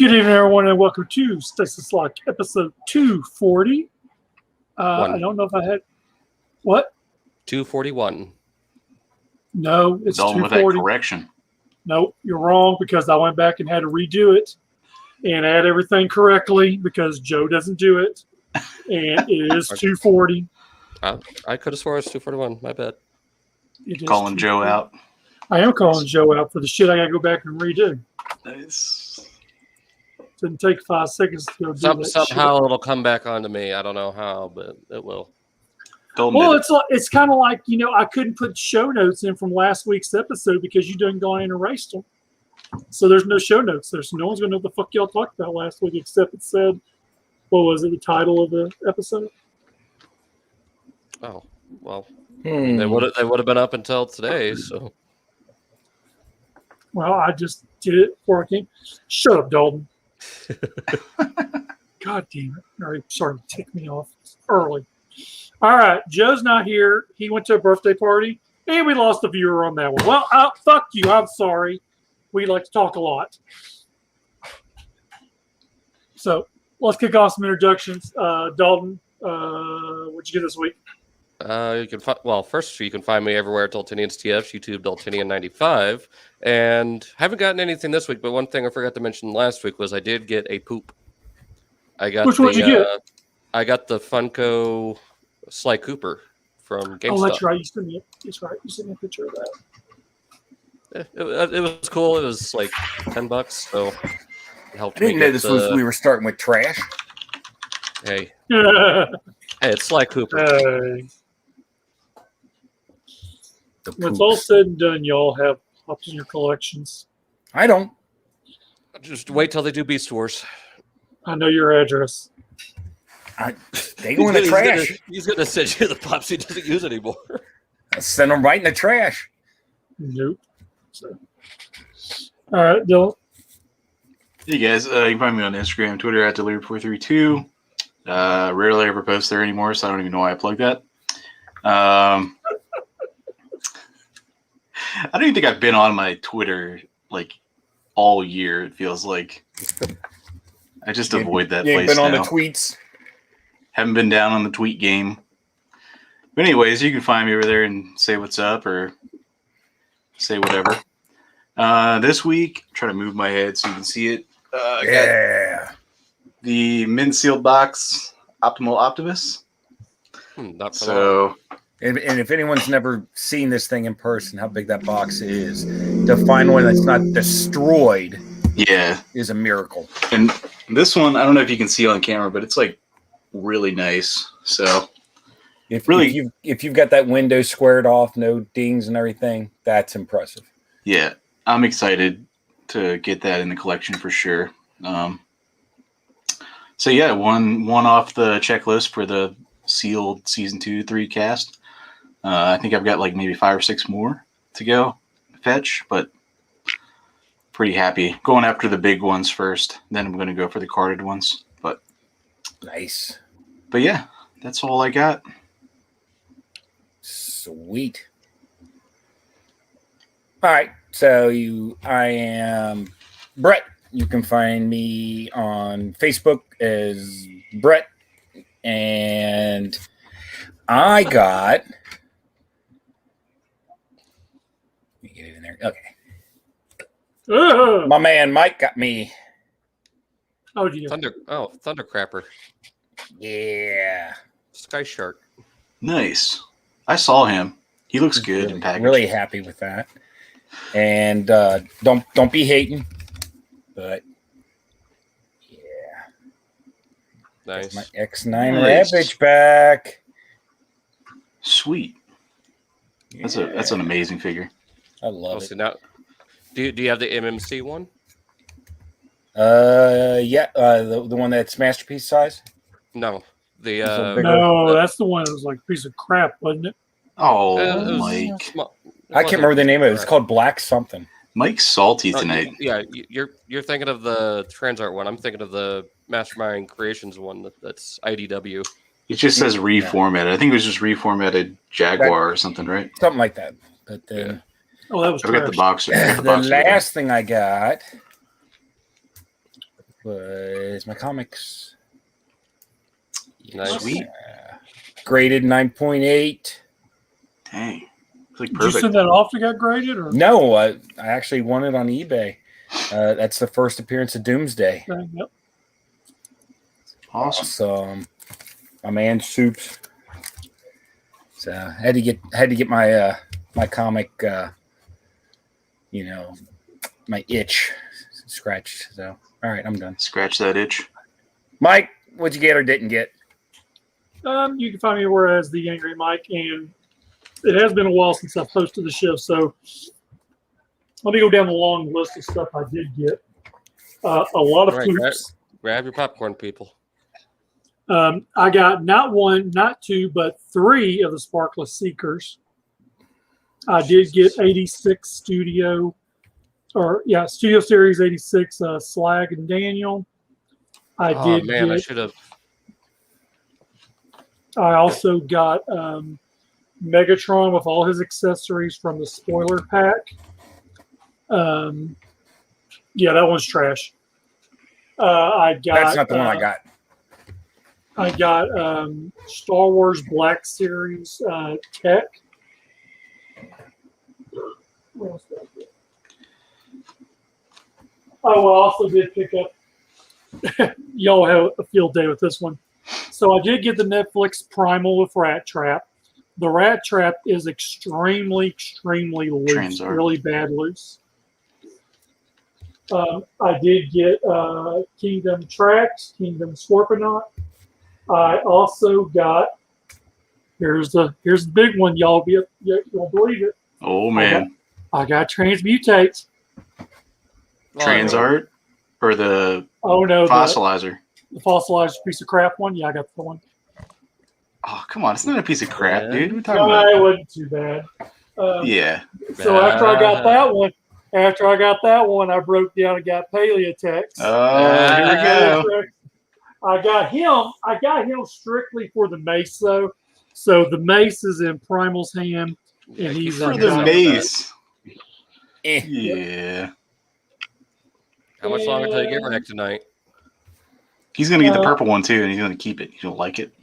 Good evening, everyone, and welcome to Stasis Lock episode 240. I don't know if I had... What? 241. No, it's Done with 240. that correction. Nope, you're wrong because I went back and had to redo it and add everything correctly because Joe doesn't do it. And it is 240. I could have sworn it was 241. My bad. Calling Joe out. I am calling Joe out for the shit I got to go back and redo. Nice. Didn't take 5 seconds to go do that Somehow shit. it'll come back onto me. I don't know how, but it will. Well, it's kind of like, I couldn't put show notes in from last week's episode because you done gone and erased them. So there's no show notes there. So no one's going to know what the fuck y'all talked about last week except it said, what was it, the title of the episode? Oh, well. They would have been up until today, so. Well, I just did it before I came. Shut up, Dalton. God damn it. All right, sorry to tick me off early. All right, Joe's not here. He went to a birthday party, and we lost a viewer on that one. Well, fuck you. I'm sorry. We like to talk a lot. So let's kick off some introductions. Dalton, what'd you get this week? First you can find me everywhere at Daltonian's TFs, YouTube Daltonian95, and haven't gotten anything this week. But one thing I forgot to mention last week was I did get a poop. Which one did you get? I got the Funko Sly Cooper from GameStop. Oh, that's right. You sent me. That's right. You sent me a picture of that. It was cool. It was like $10, so it helped. I didn't know this was we were starting with trash. Hey, hey, it's Sly Cooper. When it's all said and done, y'all have pops in your collections. I don't. Just wait till they do Beast Wars. I know your address. They go in the trash. He's gonna send you the pops he doesn't use anymore. I'll send them right in the trash. Nope. So. All right, Dylan. Hey guys, you can find me on Instagram, Twitter at Delirium432. Rarely ever post there anymore, so I don't even know why I plugged that. I don't even think I've been on my Twitter like all year. It feels like I just avoid that place. Been on now. the tweets. Haven't been down on the tweet game. But anyways, you can find me over there and say what's up or say whatever. This week, I'm trying to move my head so you can see it. Got the mint sealed box Optimal Optimus. Not so. And if anyone's never seen this thing in person, how big that box is, to find one that's not destroyed, is a miracle. And this one, I don't know if you can see on camera, but it's like really nice. So, if you've got that window squared off, no dings and everything, that's impressive. Yeah, I'm excited to get that in the collection for sure. So yeah, one off the checklist for the sealed season 2-3 cast. I think I've got like maybe 5 or 6 more to go fetch, but pretty happy. Going after the big ones first, then I'm going to go for the carded ones. But nice. But yeah, that's all I got. Sweet. All right, so I am Brett. You can find me on Facebook as Brett, and I got. Let me get it in there. Okay. My man Mike got me. Oh, dear. Thundercrapper. Yeah. Sky Shark. Nice. I saw him. He looks good in package. Really happy with that. And don't be hating, but yeah. Nice. That's my X9 Ravage back. Sweet. Yeah. That's an amazing figure. I love it. Now, do you have the MMC one? The one that's masterpiece size. No, no, that's the one that was like a piece of crap, wasn't it? Oh, Mike. I can't remember the name of it. It's called Black something. Mike's salty tonight. Yeah, you're thinking of the Transart one. I'm thinking of the Mastermind Creations one. That's IDW. It just says reformatted. I think it was just reformatted Jaguar or something, right? Something like that. But then, that was. I got the boxer. The last thing I got was my comics. Nice. Sweet. Graded 9.8. Dang. It's like Did you perfect. send that off to get graded? Or? No, I actually won it on eBay. That's the first appearance of Doomsday. Okay, yep. Awesome. My man Soups. So I had to get my my comic, my itch scratched. So all right, I'm done. Scratch that itch. Mike, what'd you get or didn't get? You can find me where as the Angry Mike, and it has been a while since I've posted the show, so let me go down the long list of stuff I did get. A lot of poops. Grab your popcorn, people. I got not one, not two, but 3 of the Sparkless Seekers. I did get 86 Studio Series 86 Slag and Daniel. I should have. I also got Megatron with all his accessories from the spoiler pack. Yeah, that one's trash. That's not the one I got. I got Star Wars Black Series Tech. What else did I get? Oh, I also did pick up. Y'all have a field day with this one. So I did get the Netflix Primal with Rat Trap. The Rat Trap is extremely loose, Transart. Really bad loose. I did get Kingdom Tracks, Kingdom Scorponaut. I also got here's the big one, y'all believe it. Oh man. I got Transmutate. Transart or the fossilizer? The fossilized piece of crap one. Yeah, I got the one. Oh, come on. It's not a piece of crap, dude. We're talking No, about... it wasn't too bad. Yeah. So after I got that one, I broke down and got Paleotex. Oh, here we go. I got him strictly for the mace, though. So the mace is in Primal's hand, and he's for the mace. Yeah. How much longer until you get Ractonite? He's gonna get the purple one too, and he's gonna keep it. He'll like it.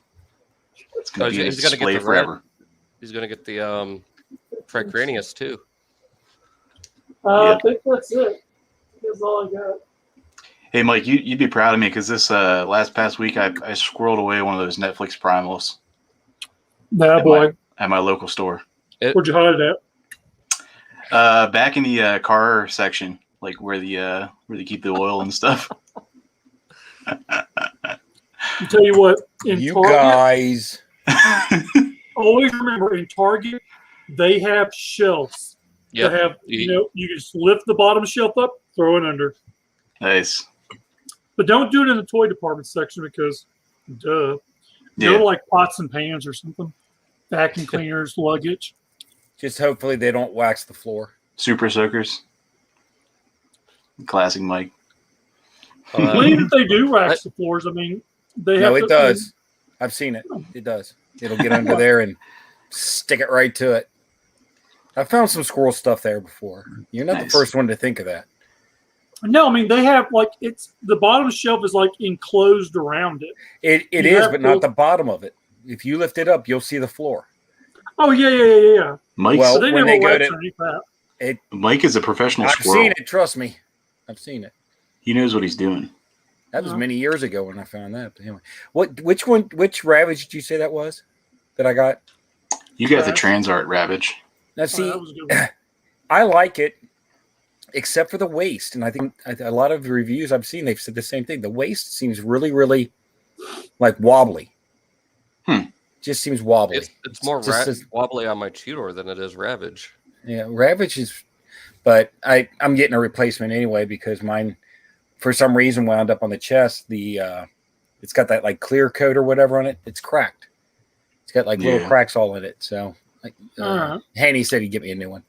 It's gonna be a display forever. He's gonna get the Tricranius too. I think that's it. That's all I got. Hey, Mike, you'd be proud of me because this past week I squirreled away one of those Netflix Primals. At my local store. Where'd you hide it at? Back in the car section, like where they keep the oil and stuff. I'll tell you what, you Target, guys always remember in Target they have shelves. Yeah, have you just lift the bottom shelf up, throw it under. Nice. But don't do it in the toy department section because, Go to like pots and pans or something. Vacuum cleaners, luggage. Just hopefully they don't wax the floor. Super soakers. Classic Mike. Even if they do wax the floors, I mean, they have. No, it does. I've seen it. It does. It'll get under there and stick it right to it. I found some squirrel stuff there before. You're not the first one to think of that. No, I mean they have it's the bottom shelf is like enclosed around it. It is, but not the bottom of it. If you lift it up, you'll see the floor. Oh yeah. Mike, so they never wax underneath that. Mike is a professional squirrel. I've seen it. Trust me, I've seen it. He knows what he's doing. That was many years ago when I found that. But anyway, which Ravage did you say that was? That I got? You got the Transart Ravage. Now see, I like it, except for the waist, and I think a lot of the reviews I've seen they've said the same thing. The waist seems really like wobbly. Just seems wobbly. It's more wobbly on my Cheetor than it is Ravage. Yeah, Ravage is, but I'm getting a replacement anyway because mine, for some reason, wound up on the chest. It's got that like clear coat or whatever on it. It's cracked. It's got like little cracks all in it. So, Hanny said he'd get me a new one.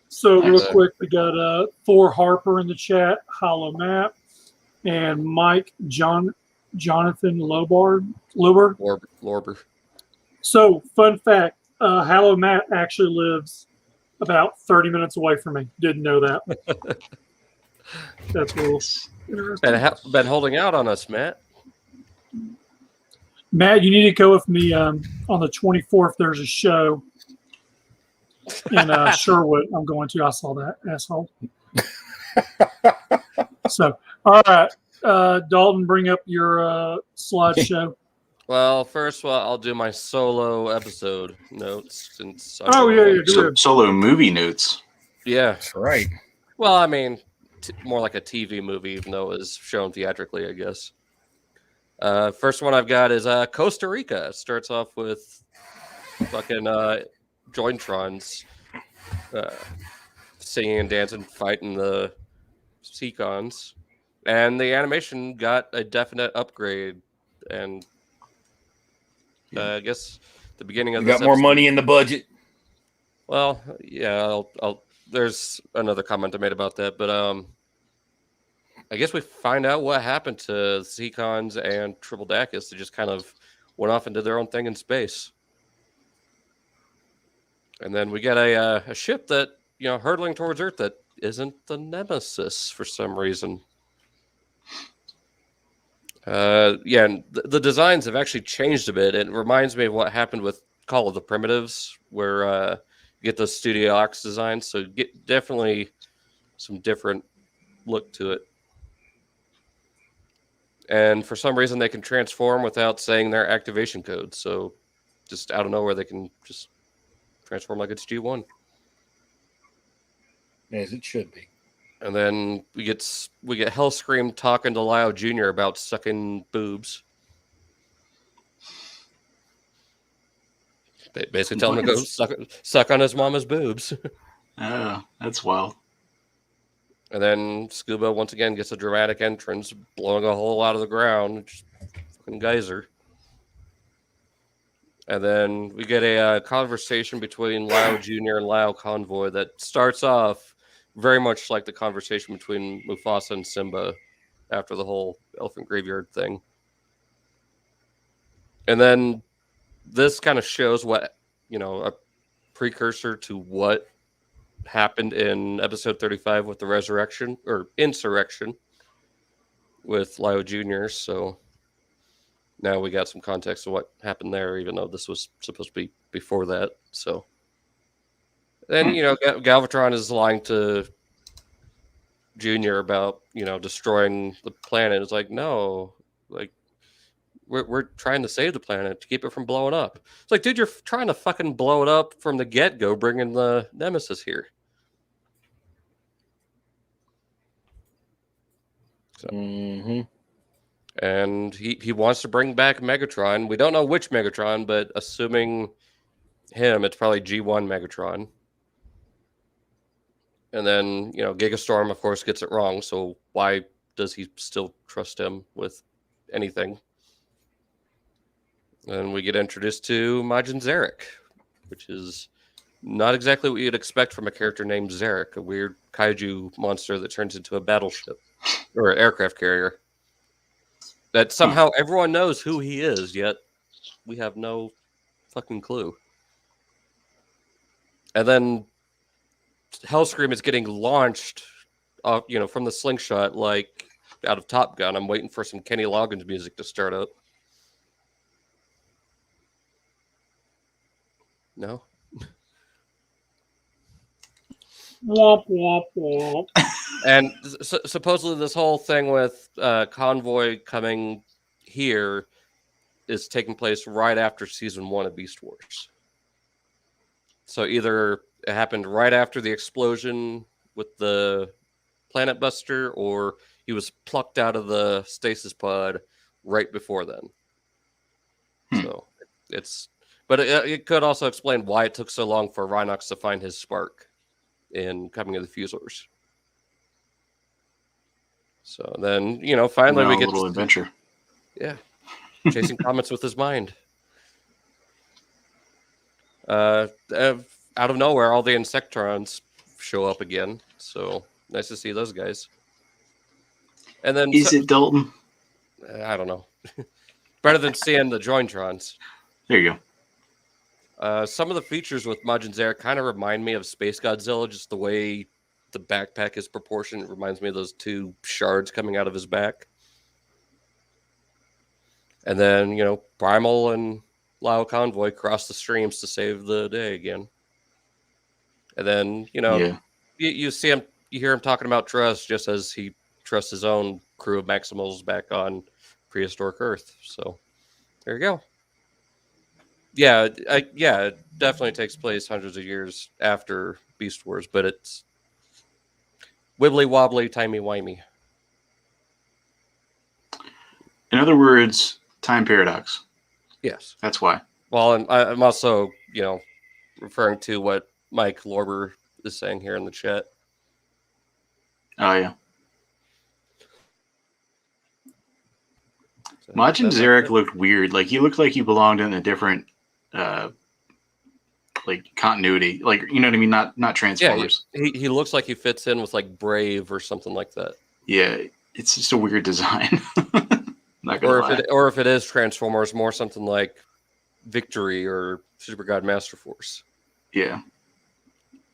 So real quick, we got Thor Harper in the chat, Hollow Map, and Mike Jonathan Lorber. So fun fact, Hollow Map actually lives about 30 minutes away from me. Didn't know that. That's cool. Been holding out on us, Matt. Matt, you need to go with me on the 24th. There's a show in Sherwood. I'm going to. I saw that, asshole. So, all right. Dalton, bring up your slideshow. Well, first, I'll do my solo episode notes. Since solo movie notes. Yeah. That's right. Well, I mean, more like a TV movie, even though it was shown theatrically, I guess. First one I've got is Costa Rica. It starts off with fucking Jointrons singing and dancing, fighting the Seacons. And the animation got a definite upgrade. And I guess the beginning of We this got more episode, money in the budget. Well, yeah, there's another comment I made about that, but I guess we find out what happened to Seacons and Triple Dacus. They just kind of went off and did their own thing in space. And then we get a ship that, hurtling towards Earth that isn't the Nemesis for some reason. And the designs have actually changed a bit. It reminds me of what happened with Call of the Primitives, where you get those Studio Ox designs. So get definitely some different look to it. And for some reason, they can transform without saying their activation code. So just out of nowhere, they can just transform like it's G1. As it should be. And then we get Hellscream talking to Lyle Jr. about sucking boobs. Basically telling him to go suck on his mama's boobs. Oh, that's wild. And then Scuba once again gets a dramatic entrance, blowing a hole out of the ground. Just fucking geyser. And then we get a conversation between Lyle Jr. and Lyle Convoy that starts off very much like the conversation between Mufasa and Simba after the whole Elephant Graveyard thing. And then this kind of shows what, a precursor to what happened in episode 35 with the resurrection or insurrection with Lyle Jr. So now we got some context of what happened there, even though this was supposed to be before that. So then, Galvatron is lying to Junior about, destroying the planet. It's like, no, like we're trying to save the planet to keep it from blowing up. It's like, dude, you're trying to fucking blow it up from the get-go, bringing the Nemesis here. So, and he wants to bring back Megatron. We don't know which Megatron, but assuming him, it's probably G1 Megatron. And then, Gigastorm, of course, gets it wrong. So why does he still trust him with anything? And we get introduced to Majin Zarek, which is not exactly what you'd expect from a character named Zarek, a weird kaiju monster that turns into a battleship or an aircraft carrier. That somehow everyone knows who he is, yet we have no fucking clue. And then Hellscream is getting launched, from the slingshot, like out of Top Gun. I'm waiting for some Kenny Loggins music to start up. No. Womp, womp, womp. And supposedly this whole thing with Convoy coming here is taking place right after season 1 of Beast Wars. So either it happened right after the explosion with the Planet Buster, or he was plucked out of the stasis pod right before then. So but it could also explain why it took so long for Rhinox to find his spark in Coming of the Fusiliers. So then, finally we get a little adventure. Yeah. Chasing comets with his mind. Out of nowhere, all the Insectrons show up again. So nice to see those guys. And then Is it Dalton? I don't know. Better than seeing the Jointrons. There you go. Some of the features with Majin Zarek kind of remind me of Space Godzilla, just the way the backpack is proportioned. It reminds me of those two shards coming out of his back. And then, Primal and Lao Convoy cross the streams to save the day again. And then, you see him, you hear him talking about trust just as he trusts his own crew of Maximals back on prehistoric Earth. So there you go. Yeah, it definitely takes place hundreds of years after Beast Wars, but it's wibbly wobbly, timey wimey. In other words, time paradox. Yes, that's why. Well, and I'm also, referring to what Mike Lorber is saying here in the chat. Oh yeah. So Majin Zarek looked weird. Like he looked like he belonged in a different continuity. Like, you know what I mean? Not Transformers. Yeah, he looks like he fits in with like Brave or something like that. Yeah, it's just a weird design. Not gonna lie. Or if it is Transformers, more something like Victory or Super God Master Force. Yeah.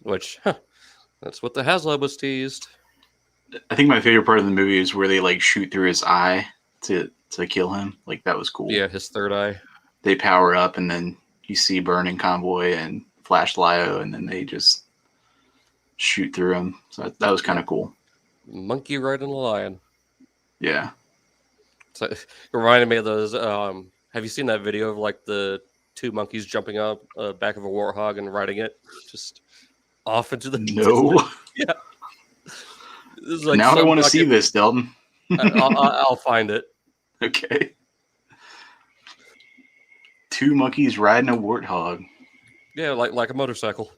Which that's what the HasLab was teased. I think my favorite part of the movie is where they like shoot through his eye to kill him. Like that was cool. Yeah, his third eye. They power up and then you see Burning Convoy and Flash Lio, and then they just shoot through him. So that was kind of cool. Monkey riding a lion. Yeah. So it reminded me of those. Have you seen that video of like the two monkeys jumping up back of a warthog and riding it just off into the No. Yeah. This is like now I want to see this, Delton. I'll find it. Okay. Two monkeys riding a warthog. Yeah, like a motorcycle.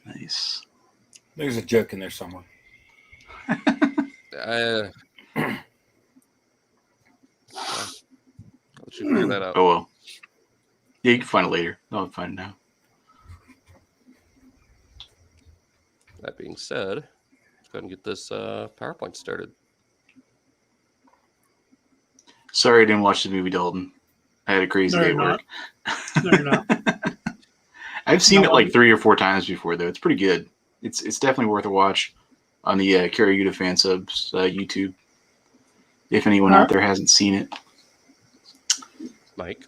Nice. There's a joke in there somewhere. I'll let you figure that out. Oh well. Yeah, you can find it later. No, I'll find it now. That being said, let's go ahead and get this PowerPoint started. Sorry I didn't watch the movie, Dalton. I had a crazy day at work. No, you're not. I've seen it like 3 or 4 times before, though. It's pretty good. It's definitely worth a watch on the Karayuta Fan Subs YouTube. If anyone out there hasn't seen it. Mike?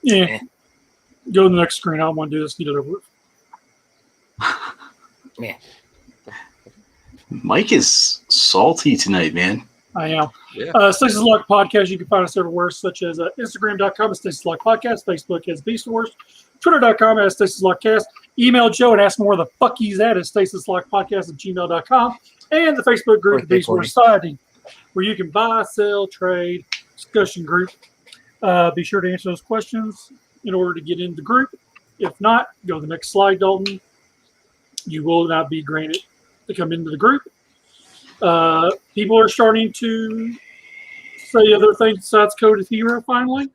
Yeah. Go to the next screen. I don't want to do this. Get it over with. Yeah. Mike is salty tonight, man. I am. Yeah. Stasis Lock Podcast. You can find us everywhere, such as Instagram.com as Stasis Lock Podcast, Facebook as Beast Wars, Twitter.com as Stasis Lock Cast. Email Joe and ask him where the fuck he's at Stasis Lock Podcast at gmail.com. And the Facebook group, the Beast Wars Society, where you can buy, sell, trade, discussion group. Be sure to answer those questions in order to get into the group. If not, go to the next slide, Dalton. You will not be granted to come into the group. People are starting to say other things besides Code of Hero finally.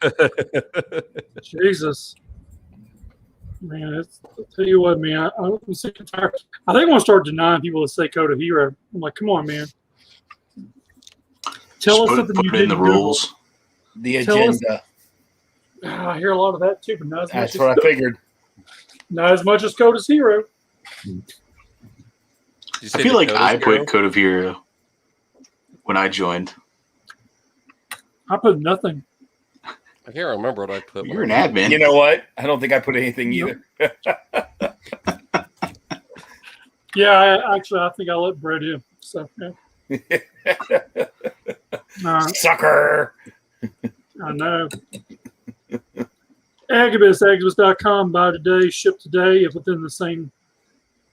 Jesus. Man, I'll tell you what, man. I'm sick and tired. I think I'm going to start denying people that say Code of Hero. I'm like, come on, man. Tell us something you did in the rules. The agenda. I hear a lot of that too, but not as much. That's what I figured. Not as much as Code of Hero. I feel like I put Code of Hero when I joined. I put nothing. I can't remember what I put. You're an admin. You know what? I don't think I put anything either. Yeah, I think I let Brett in. So, yeah. Sucker. I know. Agabus.com. Buy today, ship today, if within the same,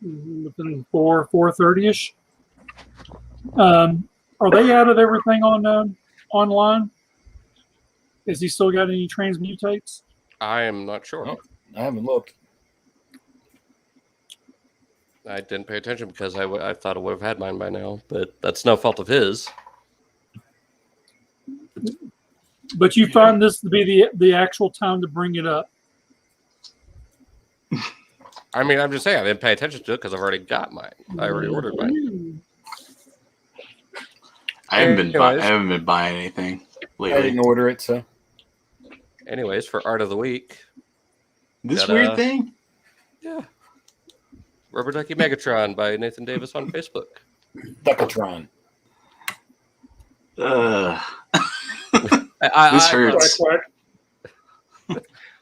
within 4:30ish. Are they out of everything on online? Has he still got any transmutates? I am not sure. Oh, I haven't looked. I didn't pay attention because I thought I would have had mine by now, but that's no fault of his. But you find this to be the actual time to bring it up. I mean, I'm just saying I didn't pay attention to it because I've already got mine. I already ordered mine. I haven't been buying anything lately. I didn't order it, so. Anyways, for Art of the Week. This weird thing? Yeah. Rubber Ducky Megatron by Nathan Davis on Facebook. Duckatron. This hurts.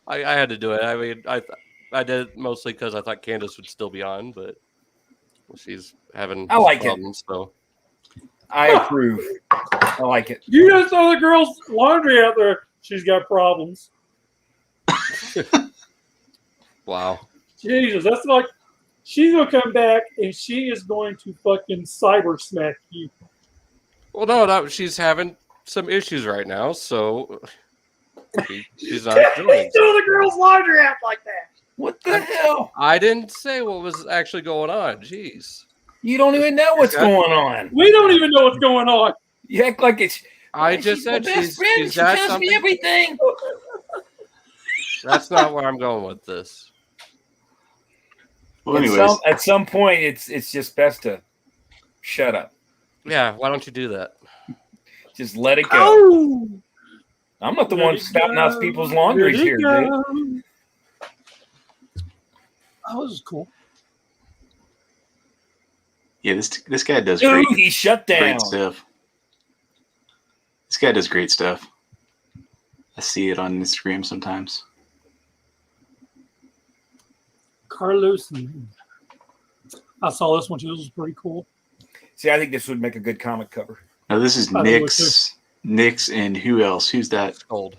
I had to do it. I mean, I did it mostly because I thought Candace would still be on, but she's having problems. So I approve. I like it. You just saw the girl's laundry out there. She's got problems. Wow. Jesus, that's like she's gonna come back and she is going to fucking cyber smack you. Well, no, she's having some issues right now, so she's not doing. Throw the girl's laundry out like that. What the hell? I didn't say what was actually going on. Jeez. You don't even know what's going on. We don't even know what's going on. You act like it's. I just said she's she tells me everything. That's not where I'm going with this. Well, anyways, at some point, it's just best to shut up. Yeah, why don't you do that? Just let it go. Oh, I'm not the one spouting out people's laundries here, dude. Oh, this is cool. yeah, this guy does Ooh, great, he shut down. great stuff. This guy does great stuff. I see it on Instagram sometimes. Carlos. I saw this one too. This was pretty cool. See, I think this would make a good comic cover. No, this is I think it was Nick's, and who else? Who's that? Skold.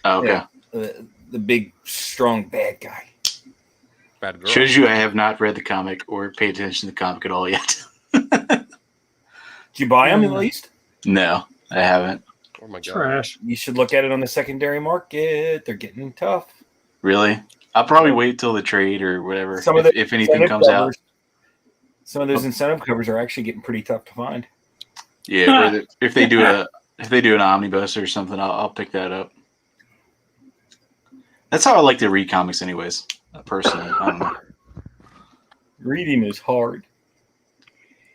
Oh, okay. Yeah. The big, strong, bad guy. Bad girl. Shows you I have not read the comic or paid attention to the comic at all yet. Did you buy them at least? No, I haven't. Oh my god. Trash. You should look at it on the secondary market. They're getting tough. Really? I'll probably wait till the trade or whatever. If anything comes out. Some of those incentive covers are actually getting pretty tough to find. Yeah, or if they do an omnibus or something, I'll pick that up. That's how I like to read comics, anyways. Personally, I don't know. Reading is hard.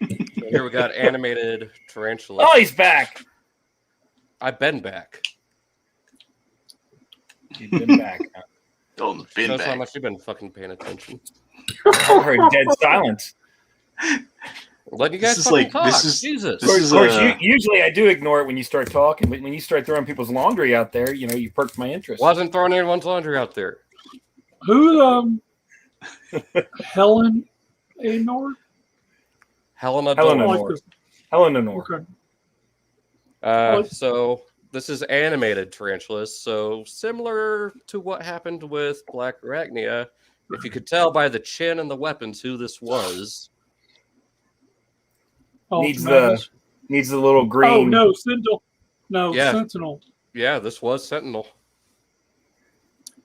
So here we got animated Tarantulas. Oh, he's back. I've been back. You've been back. Don't been Shows how back. much you've been fucking paying attention. I heard dead silence. Let you guys This is fucking like- talk. this is- Jesus. this Of course, is usually I do ignore it when you start talking, but when you start throwing people's laundry out there, you perk my interest. Wasn't throwing anyone's laundry out there. Who Helen Anor? Helenador. Okay. So this is animated Tarantulas. So similar to what happened with Black Arachnia, if you could tell by the chin and the weapons who this was. Oh, Needs tremendous. the little green. Oh no, Sentinel. No, Yeah. Sentinel. Yeah, this was Sentinel.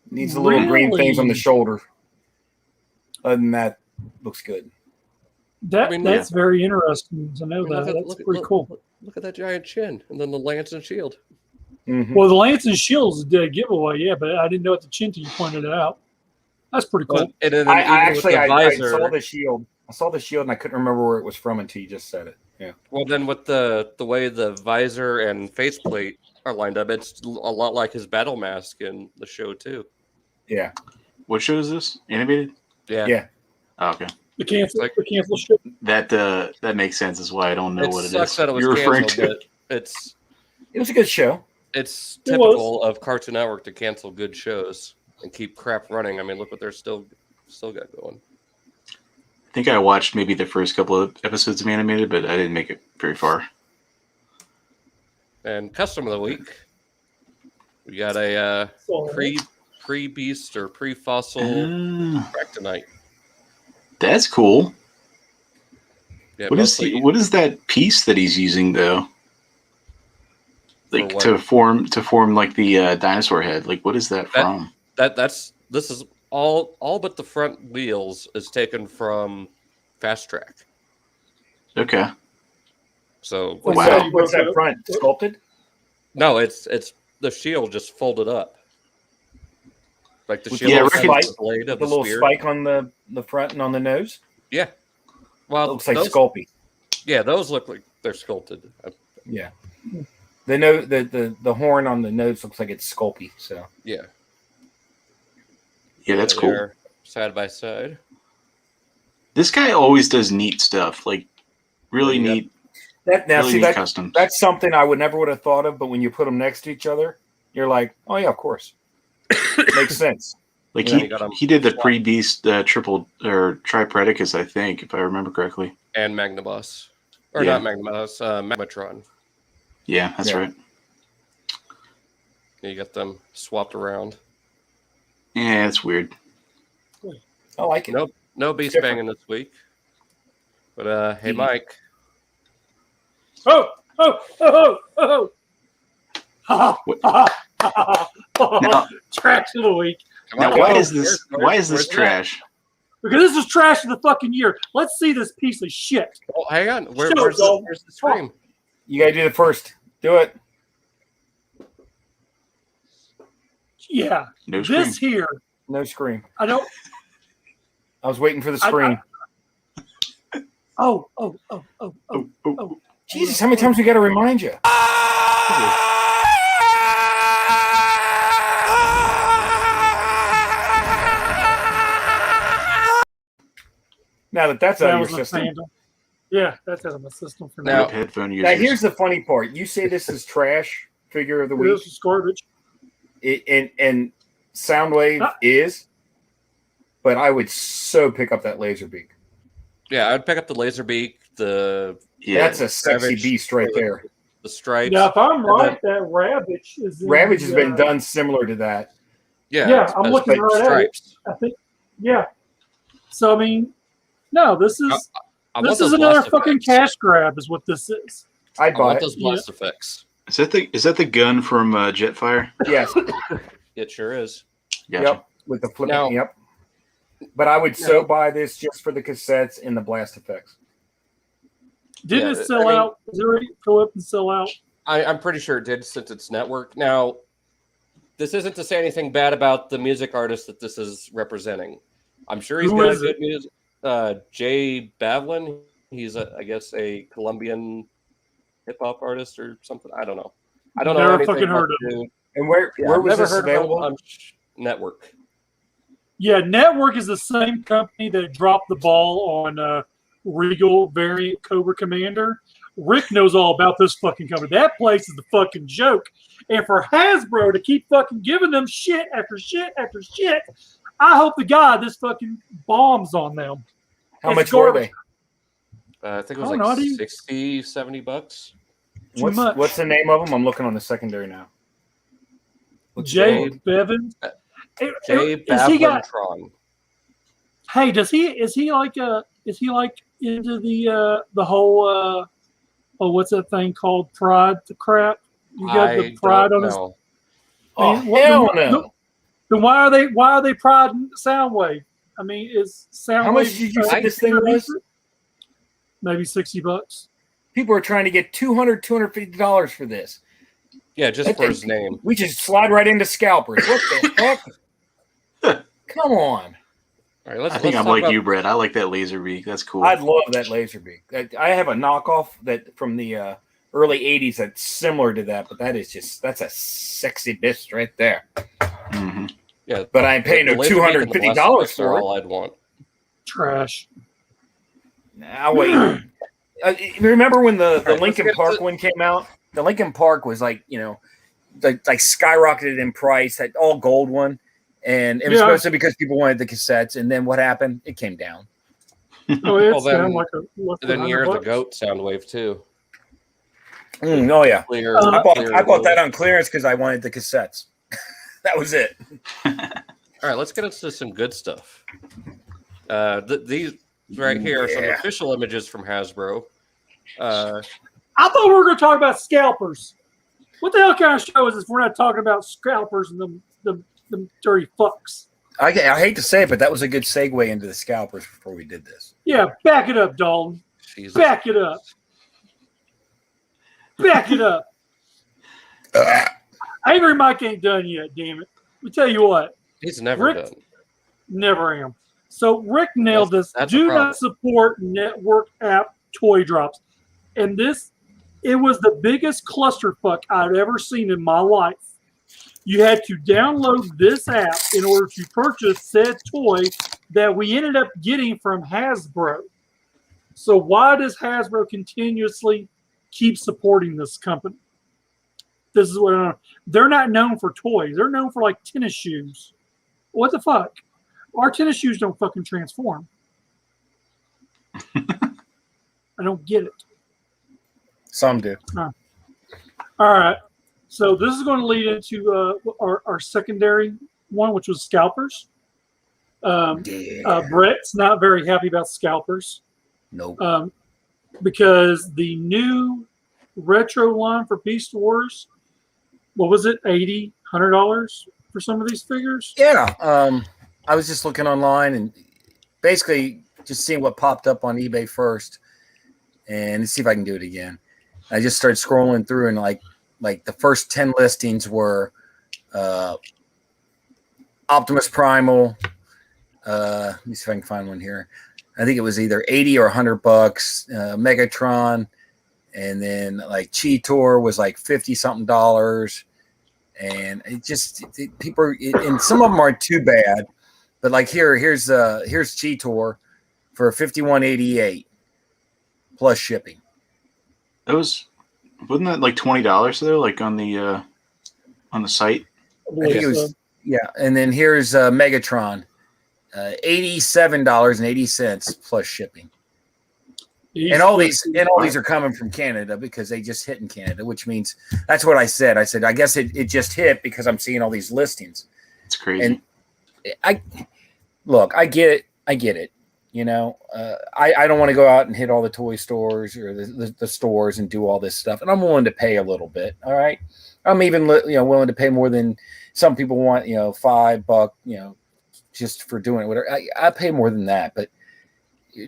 Needs the little green Really? things on the shoulder. Other than that, looks good. That's very interesting to know that. That's pretty cool. Look at that giant chin, and then the lance and shield. Mhm. Well, the Lance and Shields is a dead giveaway, yeah, but I didn't know at the chin till you pointed it out. That's pretty cool. And then I even with the I visor, saw the shield. I saw the shield and I couldn't remember where it was from until you just said it. Yeah. well, then with the way the visor and faceplate are lined up, it's a lot like his battle mask in the show too. Yeah. What show is this? Animated? Yeah. Yeah. Oh, okay. The cancel ship. That makes sense. Is why I don't know It what it sucks is. that it was You're referring canceled, to. but it's It was a good show. it's It typical of Cartoon Network to cancel good shows and keep crap running. I mean, look what they're still got going. I think I watched maybe the first couple of episodes of animated, but I didn't make it very far. And custom of the week, we got a pre beast or pre fossil Ractonite. That's cool. Yeah, What is that piece that he's using though? Like what? to form like the dinosaur head. Like what is that from? This is all but the front wheels is taken from Fast Track. Okay. So Wow. What's that front? Sculpted? no, it's the shield just folded up. Like the With shield the is little the blade of The the little spear. spike on the front and on the nose? Yeah. It Well, looks like those, Sculpey. yeah, those look like they're sculpted. Yeah. The horn on the nose looks like it's Sculpey. So Yeah. Yeah, that's cool. They're side by side. This guy always does neat stuff, like really neat. Custom. That's something I would have thought of, but when you put them next to each other, you're like, oh yeah, of course, makes sense. Like he did the pre-beast triple or tripredicus, I think, if I remember correctly, and Magnabus, or not Magnabus, Megatron. Yeah, that's right. You got them swapped around. Yeah, it's weird. I like it. No beast banging this week. But hey, Mike. Oh! Now, trash of the week. Now, why is this trash? Because this is trash of the fucking year. Let's see this piece of shit. Oh, hang on. Where's the scream? You gotta do the first. Do it. Yeah. No this scream. here. No scream. I don't. I was waiting for the scream. Oh. Jesus, how many times we got to remind you? Now that's out of your system. Yeah, that's out of my system for now. Headphone users. Now, here's the funny part. You say this is trash figure of the week. This is garbage. And Soundwave is, but I would so pick up that Laserbeak. Yeah, I'd pick up the Laserbeak. That's a sexy Ravage, beast right there. The stripes. Now, if I'm right, that Ravage is. Ravage has been done similar to that. Yeah, I'm looking right stripes. At it. I think. Yeah. So I mean, no, this is another fucking cash grab, is what this is. I'd buy those blast effects. Is that the gun from Jetfire? Yes. It sure is. Gotcha. Yep. With the flipping. Yep. But I would buy this just for the cassettes and the blast effects. Didn't it sell out? Did it already go up and sell out? I'm pretty sure it did, since it's network. Now, this isn't to say anything bad about the music artist that this is representing. I'm sure he's got good music. J.Bavlin. He's, I guess, a Colombian hip-hop artist or something. I don't know. I don't know Never anything fucking heard of him. And where was this available? Network. Yeah, Network is the same company that dropped the ball on Regal variant Cobra Commander. Rick knows all about this fucking company. That place is the fucking joke. And for Hasbro to keep fucking giving them shit after shit after shit, I hope to God this fucking bombs on them. How much were they? I think it was like 60, 70 bucks. What's the name of them? I'm looking on the secondary now. J.Bavlin. J.Bavlin. Hey, is he like into the whole what's that thing called? Pride the crap? You got the pride on his. Oh, hell no. Then why are they priding Soundwave? I mean, is Soundwave? How much did you say this thing was? Maybe $60. People are trying to get $250 for this. Yeah, just for his name. We just slide right into scalpers. What the heck? Come on. All right, I think I'm like you, Brett. I like that Laserbeak. That's cool. I'd love that Laserbeak. I have a knockoff that from the early 80s that's similar to that, but that's a sexy bitch right there. Mm-hmm. Yeah, but I ain't paying no $250 for it. All I'd want. Trash. Now wait. Remember when the Lincoln Park one came out? The Lincoln Park was like skyrocketed in price. That all gold one, and it was supposed to be because people wanted the cassettes. And then what happened? It came down. Oh, it's down like then Year of the Goat Soundwave too. Oh yeah, I bought that on clearance because I wanted the cassettes. That was it. All right, let's get into some good stuff. These right here are some official images from Hasbro. I thought we were going to talk about scalpers. What the hell kind of show is this? We're not talking about scalpers and them dirty fucks. I hate to say it, but that was a good segue into the scalpers before we did this. Yeah, back it up, Dalton. Jesus. Back it up. Back it up. Angry Mike ain't done yet, damn it. Let me tell you what. He's never done. Never am. So Rick nailed this. Do not support network app toy drops. And it was the biggest clusterfuck I'd ever seen in my life. You had to download this app in order to purchase said toy that we ended up getting from Hasbro. So why does Hasbro continuously keep supporting this company? This is what they're not known for toys. They're known for like tennis shoes. What the fuck? Our tennis shoes don't fucking transform. I don't get it. Some do. All right. So this is going to lead into our secondary one, which was scalpers. Brett's not very happy about scalpers. Nope. Because the new retro line for Beast Wars, what was it, $80, $100 for some of these figures? Yeah. I was just looking online and basically just seeing what popped up on eBay first, and see if I can do it again. I just started scrolling through, and like the first 10 listings were Optimus Primal. Let me see if I can find one here. I think it was either 80 or $100. Megatron, and then like Cheetor was like $50 something, and it just people. And some of them aren't too bad, but like here's Cheetor for $51.88 plus shipping. Wasn't that like $20 though? Like on the site. I think it was, yeah. And then here's Megatron. $87.80 plus shipping. And all these are coming from Canada because they just hit in Canada, which means that's what I said. I said, I guess it just hit because I'm seeing all these listings. It's crazy. And I get it. You know, I don't want to go out and hit all the toy stores or the stores and do all this stuff. And I'm willing to pay a little bit. All right. I'm even, willing to pay more than some people want, $5, just for doing it, whatever. I pay more than that, but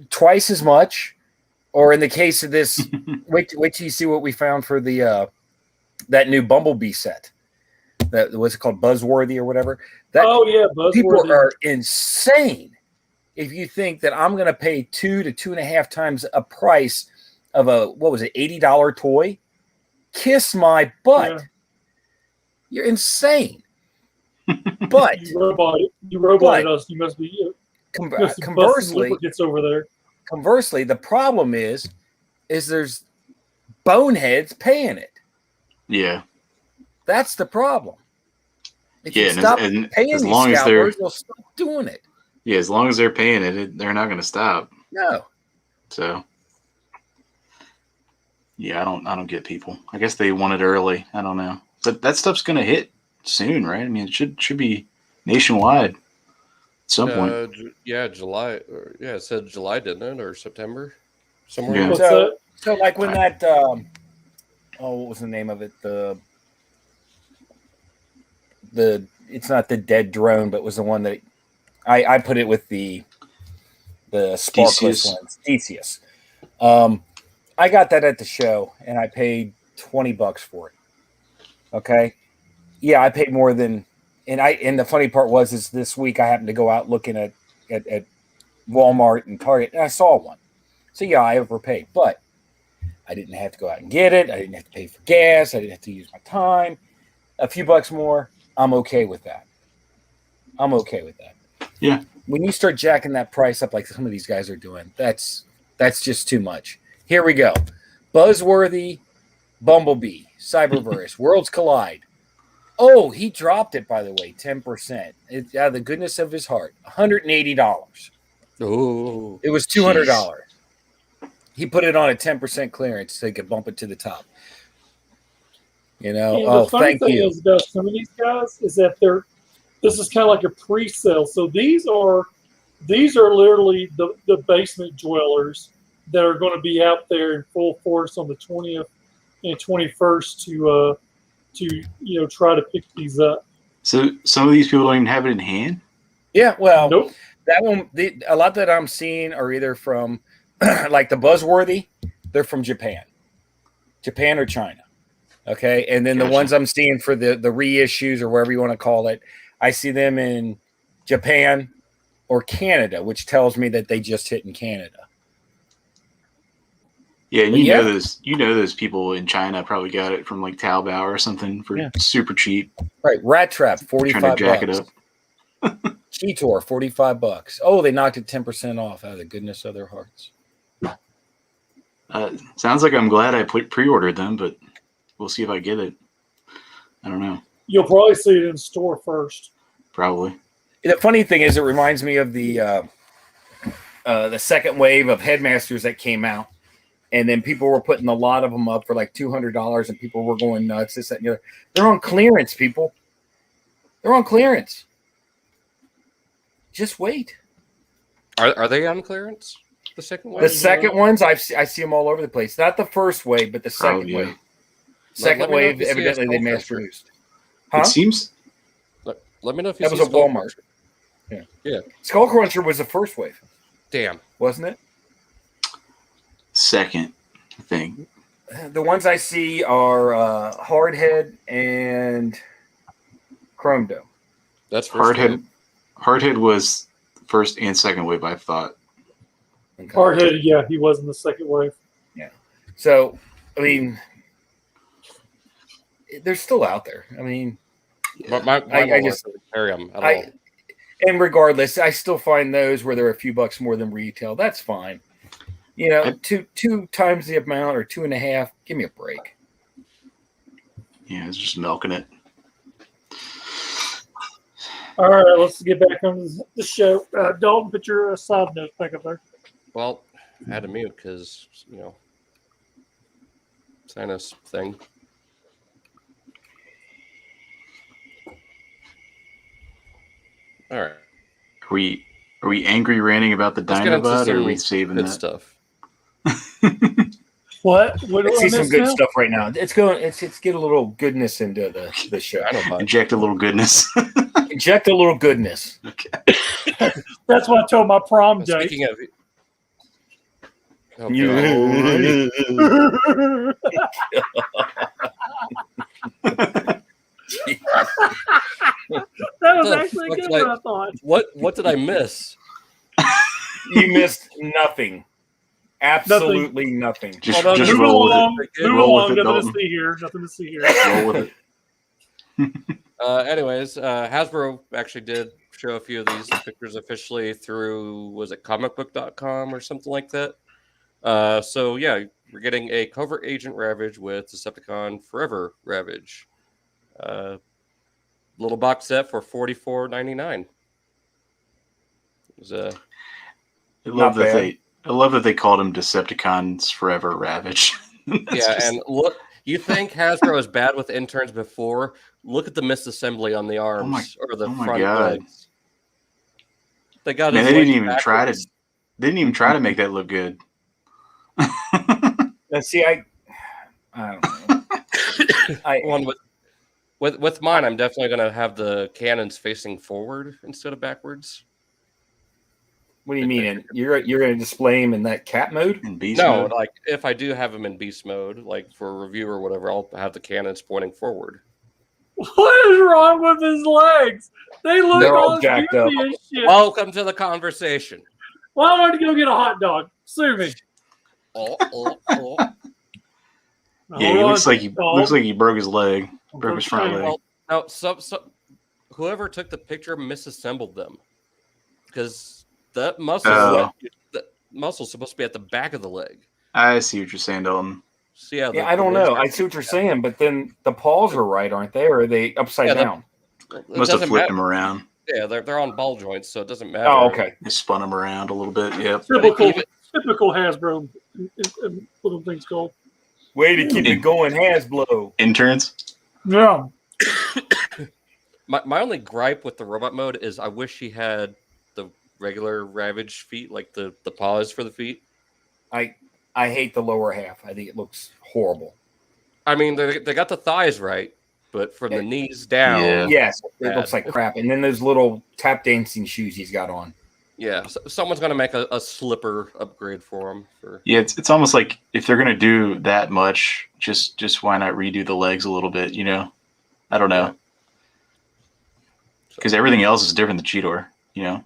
twice as much, or in the case of this, wait till you see what we found for the that new Bumblebee set. That what's it called, Buzzworthy or whatever. Buzzworthy. People are insane if you think that I'm going to pay 2 to 2.5 times a price of a $80 toy. Kiss my butt. Yeah. You're insane. But you roboted us. You must be conversely over there. Conversely, the problem is there's boneheads paying it. Yeah, that's the problem. If you and stop paying as these long as they'll stop doing it. Yeah, as long as they're paying it, they're not going to stop. No. So, yeah, I don't get people. I guess they want it early. I don't know, but that stuff's going to hit soon, right? I mean, it should be nationwide at some point. Yeah, July. Yeah, it said July, didn't it, or September? Somewhere. Yeah. So like when that what was the name of it? The it's not the dead drone, but it was the one that I put it with the sparkless ones. Theseus. I got that at the show, and I paid $20 for it. Okay. Yeah, I paid more than, and the funny part is this week I happened to go out looking at Walmart and Target, and I saw one. So yeah, I overpaid, but I didn't have to go out and get it. I didn't have to pay for gas. I didn't have to use my time. A few bucks more, I'm okay with that. Yeah. When you start jacking that price up like some of these guys are doing, that's just too much. Here we go. Buzzworthy, Bumblebee, Cyberverse, Worlds Collide. Oh, he dropped it, by the way, 10%. It's out of the goodness of his heart. $180. Oh. It was $200. He put it on a 10% clearance so he could bump it to the top. You know, the funny thing is about some of these guys is that this is kind of like a pre-sale. So these are literally the basement dwellers that are going to be out there in full force on the 20th and 21st to try to pick these up. So some of these people don't even have it in hand? Yeah, well, nope. That one, a lot that I'm seeing are either from, like the Buzzworthy, they're from Japan or China. Okay, and then the ones I'm seeing for the reissues or wherever you want to call it, I see them in Japan or Canada, which tells me that they just hit in Canada. Yeah, and you know those people in China probably got it from like Taobao or something for super cheap. Right, Rat Trap, $45. Trying to jack it up. Cheetor, $45. Oh, they knocked it 10% off out of the goodness of their hearts. Sounds like I'm glad I pre-ordered them, but we'll see if I get it. I don't know. You'll probably see it in store first. Probably. The funny thing is, it reminds me of the second wave of Headmasters that came out, and then people were putting a lot of them up for like $200, and people were going nuts. This, that, and the other. They're on clearance, people. They're on clearance. Just wait. Are they on clearance? The second wave? The second ones, I see them all over the place. Not the first wave, but the second wave. Second wave, evidently they mass produced. Huh? It seems. Let me know if you that see was a Walmart. Yeah. Skull Cruncher was the first wave. Damn. Wasn't it? Second, I think. The ones I see are Hardhead and Chrome Dome. That's first Hardhead. wave. Hardhead was first and second wave, I thought. Okay. Hardhead, yeah, he was in the second wave. Yeah. So, I mean, they're still out there. I mean, I just carry them at all. And regardless, I still find those where they're a few bucks more than retail. That's fine. You know, two times the amount or 2.5. Give me a break. Yeah, it's just milking it. All right, let's get back on the show. Dalton, put your side note back up there. Well, I had to mute because, sinus thing. All right. Are we angry ranting about the Dinobot, or are we saving good that stuff? What? I see some good stuff right now. It's get a little goodness into the show. I don't mind. Inject a little goodness. Inject a little goodness. Okay. That's what I told my prom date. Speaking of, That was actually good what I thought. What did I miss? You missed nothing. Absolutely nothing. Just Move roll along. with it. Move Roll along. with it, Nothing Dalton. to see here. Nothing to see here. Roll with it. Anyways, Hasbro actually did show a few of these pictures officially through, was it comicbook.com or something like that? So yeah, we're getting a Covert Agent Ravage with Decepticon Forever Ravage. Little box set for $44.99. I love that they called him Decepticons Forever Ravage. And look, you think Hasbro is bad with interns before? Look at the misassembly on the arms or the front legs. They got. Man, they didn't even try to make that look good. Let's see. I don't know. With mine, I'm definitely going to have the cannons facing forward instead of backwards. What do you mean? You're going to display him in that cat mode? In beast mode? Like if I do have him in beast mode, like for a review or whatever, I'll have the cannons pointing forward. What is wrong with his legs? They're all jacked up. As shit. Welcome to the conversation. Well, I want to go get a hot dog. Sue me. Yeah, he looks like he broke his leg, broke his front leg. Well, no, so whoever took the picture misassembled them because that muscle, the muscle's supposed to be at the back of the leg. I see what you're saying, Dalton. So yeah, I don't know. I see what you're saying, but then the paws are right, aren't they? Or are they upside down? Must have flipped them around. Yeah, they're on ball joints, so it doesn't matter. Oh, okay. They spun them around a little bit. Yep. Typical Hasbro little things called. Way to keep it going, Hasbro. Interns? Yeah. My only gripe with the robot mode is I wish he had the regular Ravage feet, like the paws for the feet. I hate the lower half. I think it looks horrible. I mean, they got the thighs right, but from the knees down, yes, it looks like crap. And then those little tap dancing shoes he's got on. Yeah, so someone's gonna make a slipper upgrade for him. Yeah, it's almost like if they're gonna do that much, just why not redo the legs a little bit? You know, I don't know, because everything else is different than Cheetor. You know,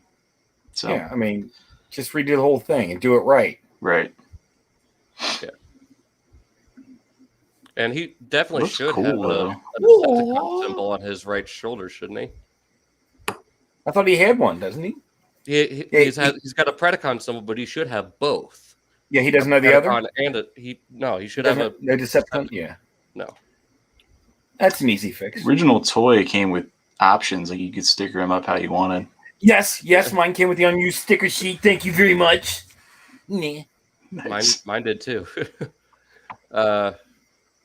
so yeah, I mean, just redo the whole thing and do it right. Right. Yeah. And he definitely Looks should cool, have a Decepticon symbol on his right shoulder, shouldn't he? I thought he had one, doesn't he? He's got a Predacon symbol, but he should have both. Yeah, he doesn't know the other. And he should have no Decepticon. Yeah, no. That's an easy fix. Original toy came with options, like you could sticker them up how you wanted. Yes, mine came with the unused sticker sheet. Thank you very much. Nah. Nice. Mine did too.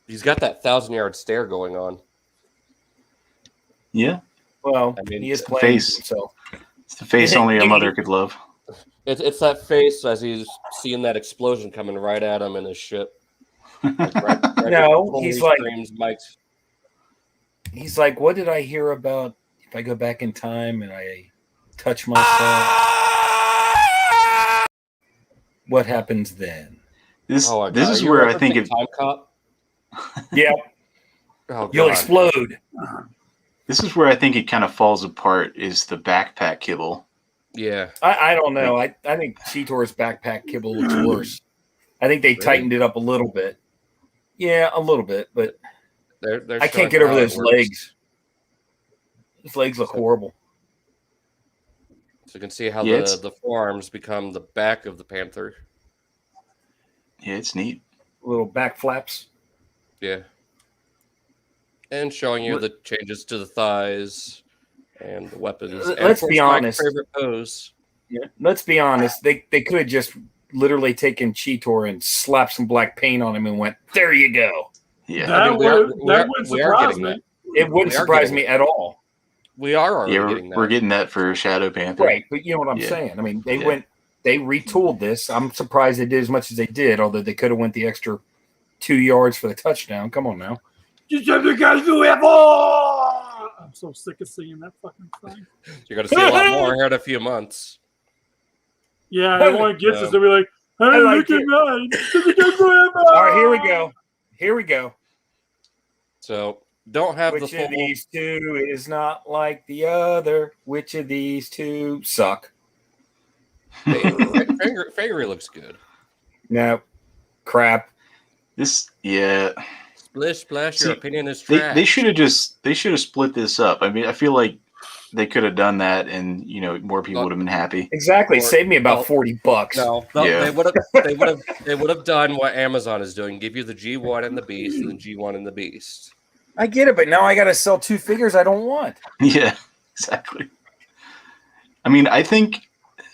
He's got that 1,000-yard stare going on. Yeah. Well, I mean, he is it's the playing face. himself. It's the face only a mother could love. It's that face as he's seeing that explosion coming right at him in his ship. Like No, he's like, Mike's. he's like, what did I hear about if I go back in time and I touch myself? What happens then? This is where I think Time Cop. Yeah, You'll explode. This is where I think it kind of falls apart. Is the backpack kibble? Yeah, I don't know. I think Cheetor's backpack kibble looks worse. I think they tightened it up a little bit. Yeah, a little bit, but they're I can't get over those legs. His legs look horrible. So you can see how the forearms become the back of the Panther. Yeah, it's neat. Little back flaps. Yeah. And showing you the changes to the thighs and the weapons. Let's be honest. My favorite pose. Yeah. Let's be honest. They could have just literally taken Cheetor and slapped some black paint on him and went, there you go. Yeah. That would surprise me. It wouldn't surprise me at all. We are already getting that. We're getting that for Shadow Panther. Right, but you know what I'm saying. I mean, they retooled this. I'm surprised they did as much as they did, although they could have went the extra 2 yards for the touchdown. Come on now. I'm so sick of seeing that fucking thing. You're going to see a lot more here in a few months. Yeah, everyone gets us to be like, hey, look at mine. All right, here we go. So, don't have Which of these two is not like the other? Which of these two suck? Fairy looks good. No, crap. Splish splash. Your opinion is trash. They should have split this up. I mean, I feel like they could have done that, and more people would have been happy. Exactly, save me about $40. No, yeah. they would have done what Amazon is doing: give you the G1 and the Beast, and the G1 and the Beast. I get it, but now I got to sell 2 figures I don't want. Yeah, exactly. I mean, I think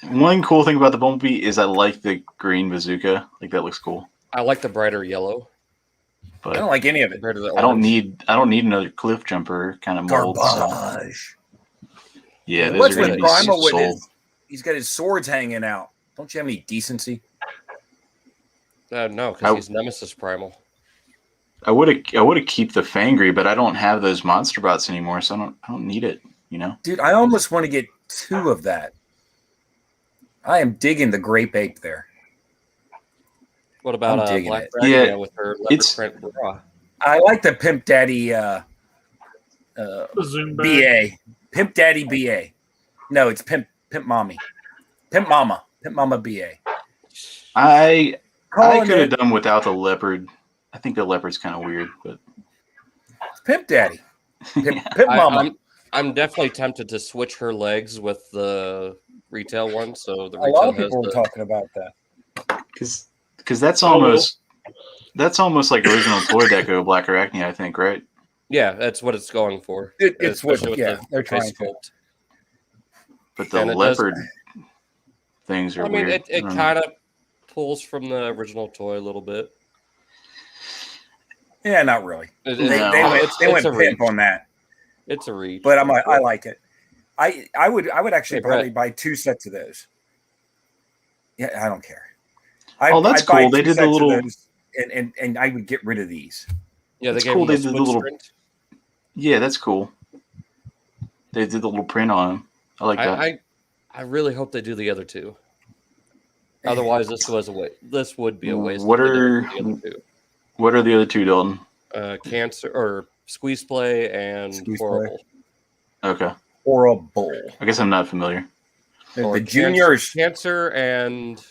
one cool thing about the Bumblebee is I like the green bazooka. Like that looks cool. I like the brighter yellow. But I don't like any of it. I don't need another cliff jumper kind of mold. Garbage. So. Yeah, what's with Primal with his? He's got his swords hanging out. Don't you have any decency? No, because he's Nemesis Primal. I would have keep the Fangry, but I don't have those monster bots anymore, so I don't need it. Dude, I almost want to get 2 of that. I am digging the grape ape there. What about Black Dragon with her leopard print bra? I like the Pimp Daddy BA. Pimp Daddy BA. No, it's Pimp Mommy. Pimp Mama BA. I could have done without the leopard. I think the leopard's kind of weird, but it's Pimp Daddy. Pimp Mama. I'm definitely tempted to switch her legs with the retail one. So the a lot of people were talking about that. Because that's almost like original toy deco Black Arachne, I think, right? Yeah, that's what it's going for. It's what they're trying to. But the leopard things are weird. It kind of pulls from the original toy a little bit. Yeah, not really. They went pimp on that. It's a reach, but I like it. I would actually probably buy 2 sets of those. Yeah, I don't care. That's cool. They did the little, and I would get rid of these. Yeah, they did the little print. Yeah, that's cool. They did the little print on them. I like that. I really hope they do the other 2. Otherwise, this would be a waste. What are the other 2, Dalton? Cancer or Squeeze Play and Horrible. Okay. Horrible. I guess I'm not familiar. The juniors, Cancer and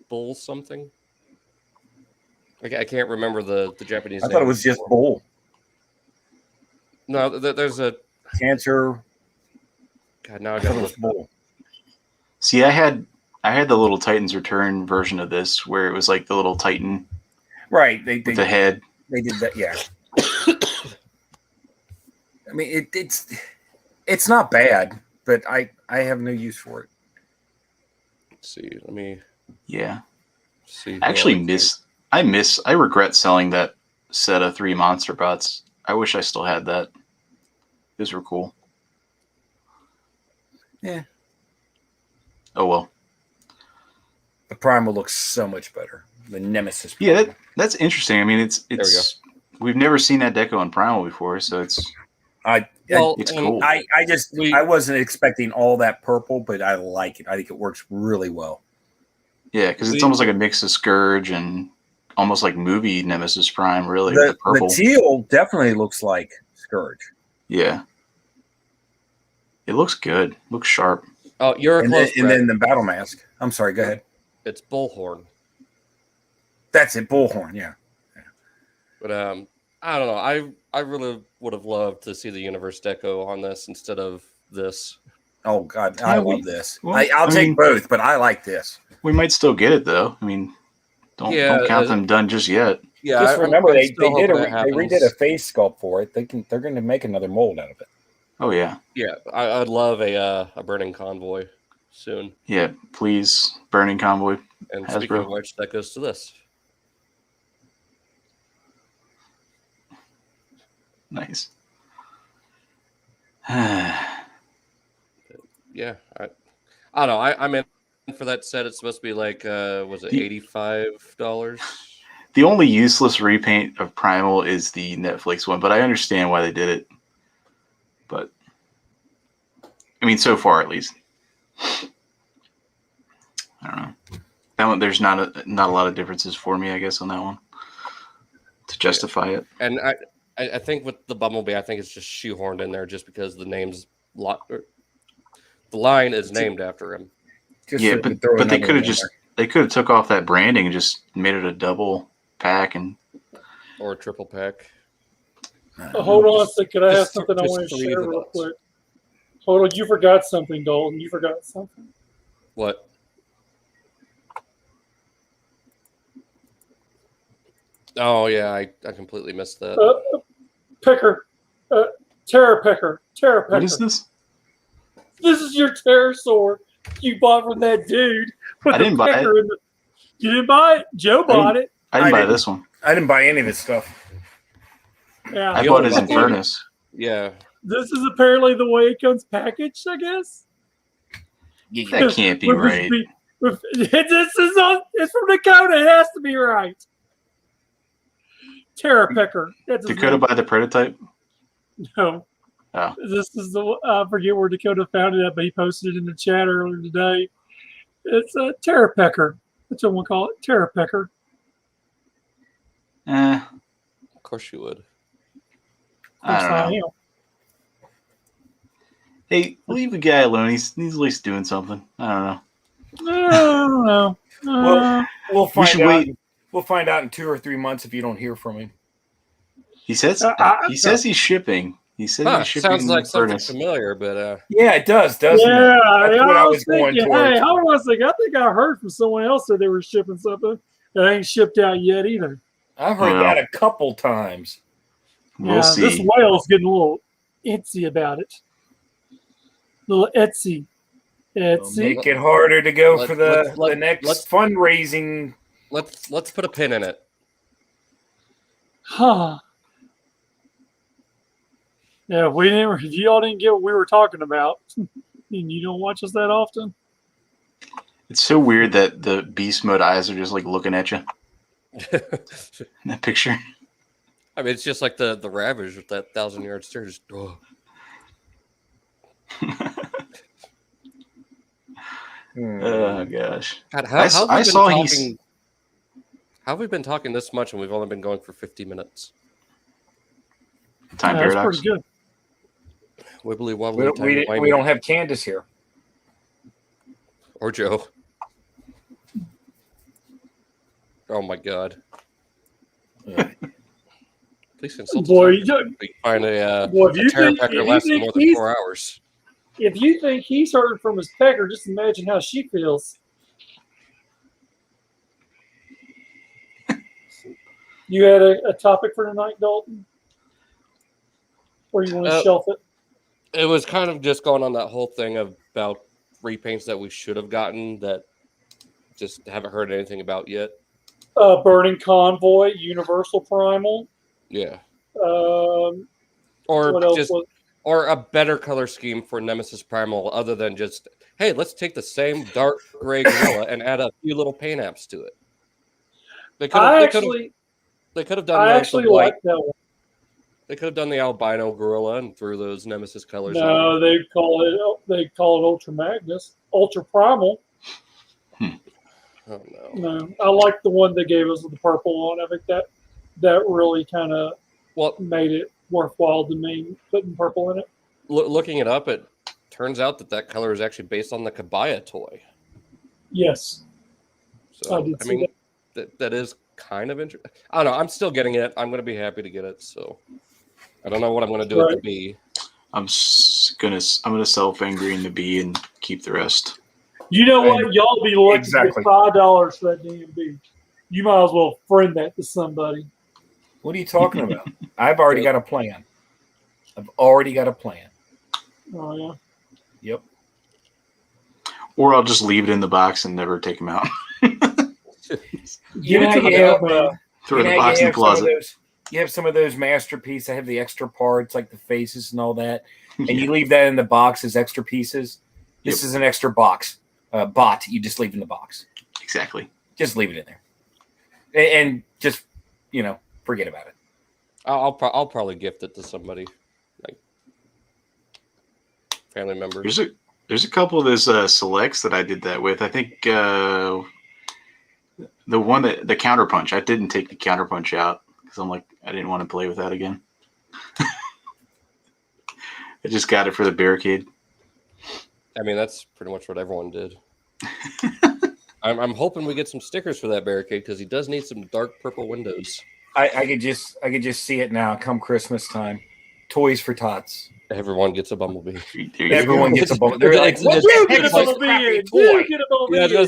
Bull something. I can't remember the Japanese name. I thought it was just Bull. No, there's a Cancer. God, now I I thought got it was to Bull. See, I had the little Titans Return version of this where it was like the little Titan Right. with the head. They did that. Yeah. I mean, it's not bad, but I have no use for it. Let's see. Let me Yeah. see. I regret selling that set of 3 monster bots. I wish I still had that. Those were cool. Yeah. Oh well. The Primal looks so much better. The Nemesis. Yeah, Primal. that's interesting. I mean, it's There we go. we've never seen that deco on Primal before, so it's Well, cool. I wasn't expecting all that purple, but I like it. I think it works really well. Yeah, because it's almost like a mix of Scourge and almost like movie Nemesis Prime, really, with the purple. The teal definitely looks like Scourge. Yeah. It looks good. Looks sharp. oh, you're close. And then the battle mask. I'm sorry, go ahead. It's Bullhorn. That's it, Bullhorn, yeah. But I don't know. I really would have loved to see the Universe Deco on this instead of this. Oh God, I love this. well, I'll take both, but I like this. We might still get it though. I mean, don't count them done just yet. Yeah, Just remember they happens. redid a face sculpt for it. They're going to make another mold out of it. Oh yeah. Yeah, I'd love a burning convoy soon. Yeah, please, Burning Convoy. And Hasbro. speaking of which, that goes to this. Nice. Yeah, I don't know. I'm in for that set. It's supposed to be like was it $85? The only useless repaint of Primal is the Netflix one, but I understand why they did it. But I mean, so far at least, I don't know. That one, there's not a lot of differences for me, I guess, on that one to justify it. And I think with the Bumblebee, I think it's just shoehorned in there just because the the line is named after him. Yeah, but they could have took off that branding and just made it a double pack or a triple pack. Hold on a second. Can I have just something I want to three share of the real dots. quick? Hold on. You forgot something, Dalton. You forgot something. What? Oh yeah, I completely missed that. Picker. Terror Picker. Terror Picker. What is this? This is your Terrorsaur you bought from that dude. With I didn't buy it. You didn't buy it? Joe bought it. I didn't buy this one. I didn't buy any of his stuff. Yeah. I bought his Infernus. Yeah. This is apparently the way it comes packaged, I guess. That can't be right. It's from Dakota. It has to be right. Terror Picker. Dakota buy the prototype? No. Oh. This is I forget where Dakota found it at, but he posted it in the chat earlier today. It's a Terror Pecker. That's what we'll call it. Terror Pecker. Of course you would. I don't know. Hey, leave the guy alone. He's at least doing something. I don't know. We'll find out. We'll find out in 2 or 3 months if you don't hear from him. He says he's shipping. He says he's shipping. Sounds like something familiar, but yeah, it does, doesn't it? That's what I was going towards. Hey, hold on a second. I think I heard from someone else that they were shipping something that ain't shipped out yet either. I've heard that a couple times. We'll see. This whale's getting a little itsy about it. A little etsy. Make it harder to go for the next fundraising. Let's put a pin in it. Huh. Yeah, if y'all didn't get what we were talking about, and you don't watch us that often. It's so weird that the beast mode eyes are just like looking at you. In that picture. I mean, it's just like the Ravage with that 1,000-yard stare. Just, Oh gosh! God, how have we been talking this much and we've only been going for 50 minutes? Time paradox. That's pretty good. Wibbly wobbly. We don't have Candace here. Or Joe. Oh my God. Please consult. Boy, we find a boy, if you Terror think, Pecker if you lasting think more than 4 hours. If you think he's hurting from his pecker, just imagine how she feels. You had a topic for tonight, Dalton? Or you want to shelf it? It was kind of just going on that whole thing about repaints that we should have gotten that just haven't heard anything about yet. Burning Convoy, Universal Primal. Yeah. Or a better color scheme for Nemesis Primal other than just, hey, let's take the same dark gray gorilla and add a few little paint apps to it. They could have done I actually like that one. They could have done the albino gorilla and threw those Nemesis colors on. No, they call it Ultra Magnus, Ultra Primal. Oh no. I like the one they gave us with the purple on. I think that really kind of made it worthwhile to me putting purple in it. Looking it up, it turns out that color is actually based on the Kabaya toy. Yes. So I mean that is kind of interesting. I don't know. I'm still getting it. I'm going to be happy to get it. So I don't know what I'm going to do with the B. I'm gonna sell Fangry the B and keep the rest. You know what? Y'all be lucky to get $5 for that damn B. You might as well friend that to somebody. What are you talking about? I've already got a plan. Oh, yeah? Yep. Or I'll just leave it in the box and never take them out. You have throw the box in the closet. You have some of those masterpieces. I have the extra parts like the faces and all that. And you leave that in the box as extra pieces. This is an extra box. Bot, you just leave in the box. Exactly. Just leave it in there. And just, forget about it. I'll probably gift it to somebody, like family members. There's a couple of those selects that I did that with. I think the one the counterpunch. I didn't take the counterpunch out because I'm like I didn't want to play with that again. I just got it for the barricade. I mean, that's pretty much what everyone did. I'm hoping we get some stickers for that barricade because he does need some dark purple windows. I could just see it now. Come Christmas time, toys for tots. Everyone gets a Bumblebee. Everyone gets a Bumblebee. They're like, "What you get a Bumblebee? You get a Bumblebee." Yeah, I was gonna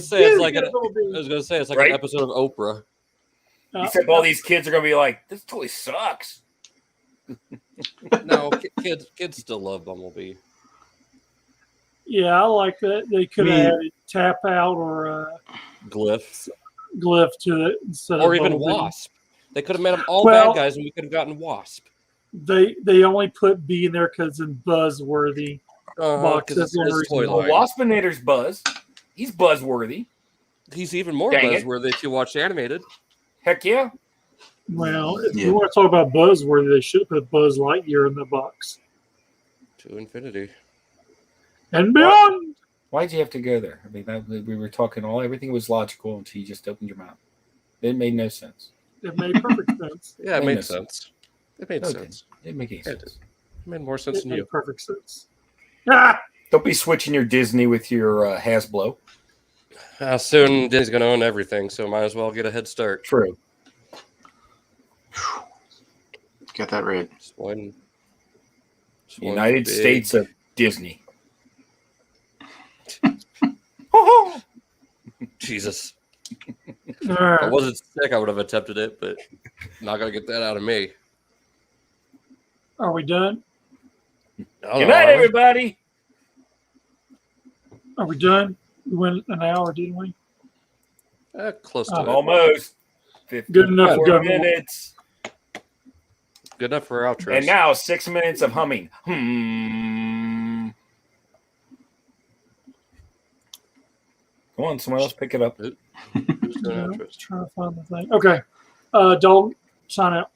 say it's like an episode of Oprah. Except all these kids are gonna be like, "This toy sucks." No, kids still love Bumblebee. Yeah, I like that. They could have added tap out or glyph to it instead or of even Bumblebee. Wasp. They could have made them all bad guys, and we could have gotten Wasp. They only put B in there because in Buzzworthy box. That's the only reason. Waspinator's Buzz. He's Buzzworthy. He's even more Buzzworthy if you watch animated. Heck yeah. Well, if you want to talk about Buzzworthy, they should put Buzz Lightyear in the box. To infinity. And beyond. Why'd you have to go there? I mean, we were talking everything was logical until you just opened your mouth. It made no sense. It made perfect sense. Yeah, it made sense. It made sense. It didn't make any sense. It made more sense than you. Perfect sense. Don't be switching your Disney with your Hasbro. Soon Disney's going to own everything, so might as well get a head start. True. Got that right. United States of Disney. Jesus. If I wasn't sick, I would have attempted it, but not going to get that out of me. Are we done? Good night, everybody. Are we done? We went an hour, didn't we? Close to it. Almost. Good enough for government. Minutes. Good enough for outros. And now 6 minutes of humming. Come on, someone else pick it up. Trying to find the thing. Okay. Dalton, sign out.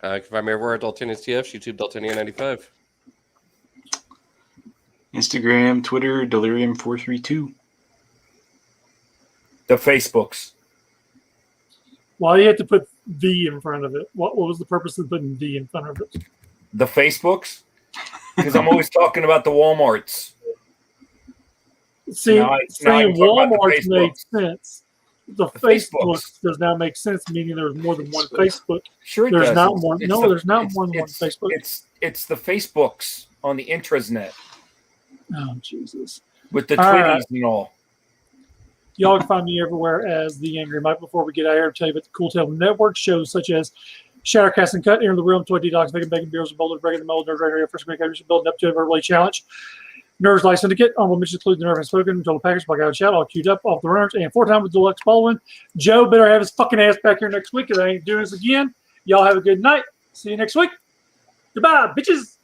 You can find me everywhere at Daltonians TF, YouTube Daltonia95. Instagram, Twitter, Delirium432. The Facebooks. Why do you have to put V in front of it? What was the purpose of putting V in front of it? The Facebooks? Because I'm always talking about the Walmarts. See, saying Walmart made sense. The Facebook does not make sense, meaning there's more than one Facebook. Sure, there's not more. No, there's not more than one Facebook. It's the Facebooks on the intranet. Oh, Jesus. With the All twitties right. and all. Y'all can find me everywhere as The Angry Mike. Before we get out of here, I'll tell you about the Cool Table Network shows such as Shattercast and Cut, Enter the Realm, Toy Detox, Figga Bangin, Beers, Boulder, Breaking the Mold, Nerds Radio, First Communication, Building Up to Everly Challenge, Nerds Life Syndicate, Honorable Mentions include the Nerve and Spoken, Total Package, Blackout Shout, all queued up, off the runners, and 4 times with Deluxe Baldwin. Joe better have his fucking ass back here next week if I ain't doing this again. Y'all have a good night. See you next week. Goodbye, bitches.